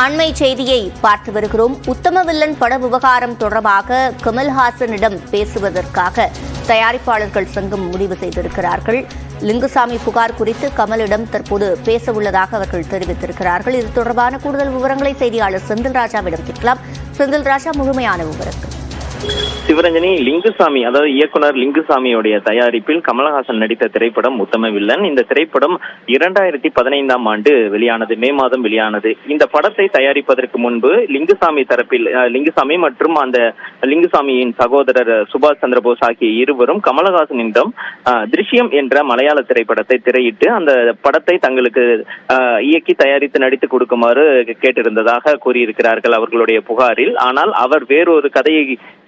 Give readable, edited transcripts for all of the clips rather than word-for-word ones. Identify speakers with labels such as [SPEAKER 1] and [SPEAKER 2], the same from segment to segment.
[SPEAKER 1] அண்மை செய்தியை பார்த்து வருகிறோம். உத்தமவில்லன் பட விவகாரம் தொடர்பாக கமல்ஹாசனிடம் பேசுவதற்காக தயாரிப்பாளர்கள் சங்கம் முடிவு செய்திருக்கிறார்கள். லிங்குசாமி புகார் குறித்து கமலிடம் தற்போது பேச உள்ளதாக அவர்கள் தெரிவித்திருக்கிறார்கள். இது தொடர்பான கூடுதல் விவரங்களை செய்தியாளர் செந்தில்ராஜாவிடம் கேட்கலாம். செந்தில்ராஜா, முழுமையான விவரங்கள்.
[SPEAKER 2] சிவரஞ்சனி, லிங்குசாமி அதாவது இயக்குனர் லிங்குசாமியுடைய தயாரிப்பில் கமலஹாசன் நடித்த திரைப்படம் உத்தமவில்லன். இந்த திரைப்படம் 2015ஆம் ஆண்டு வெளியானது, மே மாதம் வெளியானது. இந்த படத்தை தயாரிப்பதற்கு முன்பு லிங்குசாமி தரப்பில் லிங்குசாமி மற்றும் அந்த லிங்குசாமியின் சகோதரர் சுபாஷ் சந்திரபோஸ் ஆகிய இருவரும் கமலஹாசனிடம் திருஷ்யம் என்ற மலையாள திரைப்படத்தை திரையிட்டு அந்த படத்தை தங்களுக்கு இயக்கி தயாரித்து நடித்து கொடுக்குமாறு கேட்டிருந்ததாக கூறியிருக்கிறார்கள் அவர்களுடைய புகாரில். ஆனால் அவர் வேறொரு கதையை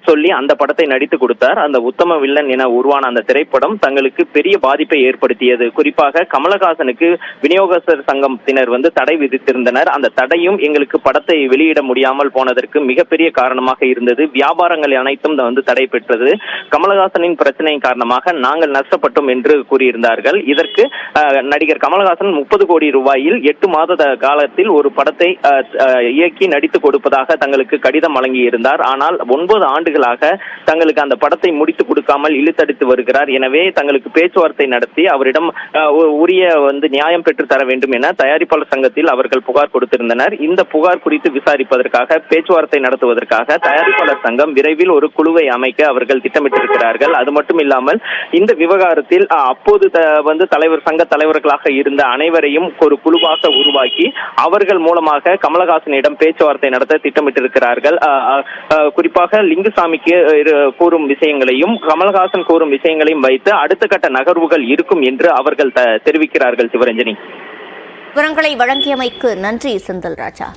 [SPEAKER 2] சொல்லி அந்த படத்தை நடித்து கொடுத்தார். அந்த உத்தமவில்லன் என உருவான அந்த திரைப்படம் தங்களுக்கு பெரிய பாதிப்பை ஏற்படுத்தியது. குறிப்பாக கமலஹாசனுக்கு விநியோகஸ்தர் சங்கத்தினர் தடை விதித்திருந்தனர். அந்த தடையும் எங்களுக்கு படத்தை வெளியிட முடியாமல் போனதற்கு மிகப்பெரிய காரணமாக இருந்தது. வியாபாரங்கள் அனைத்தும் தடை பெற்றது. கமலஹாசனின் பிரச்சனை காரணமாக நாங்கள் நஷ்டப்பட்டோம் என்று கூறியிருந்தார்கள். இதற்கு நடிகர் கமலஹாசன் 30 கோடி ரூபாயில் 8 மாத காலத்தில் ஒரு படத்தை இயக்கி நடித்து கொடுப்பதாக தங்களுக்கு கடிதம் வழங்கியிருந்தார். ஆனால் 9 ஆண்டுகளாக தங்களுக்கு அந்த படத்தை முடித்து கொடுக்காமல் இழுத்தடித்து வருகிறார். எனவே தங்களுக்கு பேச்சுவார்த்தை நடத்தி அவரிடம் உரிய நியாயம் பெற்று தர வேண்டும் என தயாரிப்பாளர் சங்கத்தில் அவர்கள் புகார் கொடுத்திருந்தனர். இந்த புகார் குறித்து விசாரிப்பதற்காக, பேச்சுவார்த்தை நடத்துவதற்காக தயாரிப்பாளர் சங்கம் விரைவில் ஒரு குழுவை அமைக்க அவர்கள் திட்டமிட்டிருக்கிறார்கள். அது மட்டும் இல்லாமல் இந்த விவகாரத்தில் அப்போது சங்க தலைவர்களாக இருந்த அனைவரையும் ஒரு குழுவாக உருவாக்கி அவர்கள் மூலமாக கமலஹாசனிடம் பேச்சுவார்த்தை நடத்த திட்டமிட்டிருக்கிறார்கள். குறிப்பாக லிங்குசாமிக்கு கூறும் விஷயங்களையும் கமலஹாசன் கூறும் விஷயங்களையும் வைத்து அடுத்த கட்ட நகர்வுகள் இருக்கும் என்று அவர்கள் தெரிவிக்கிறார்கள். சிவரஞ்சனி,
[SPEAKER 1] விவரங்களை வழங்கியமைக்கு நன்றி செந்தில்ராஜா.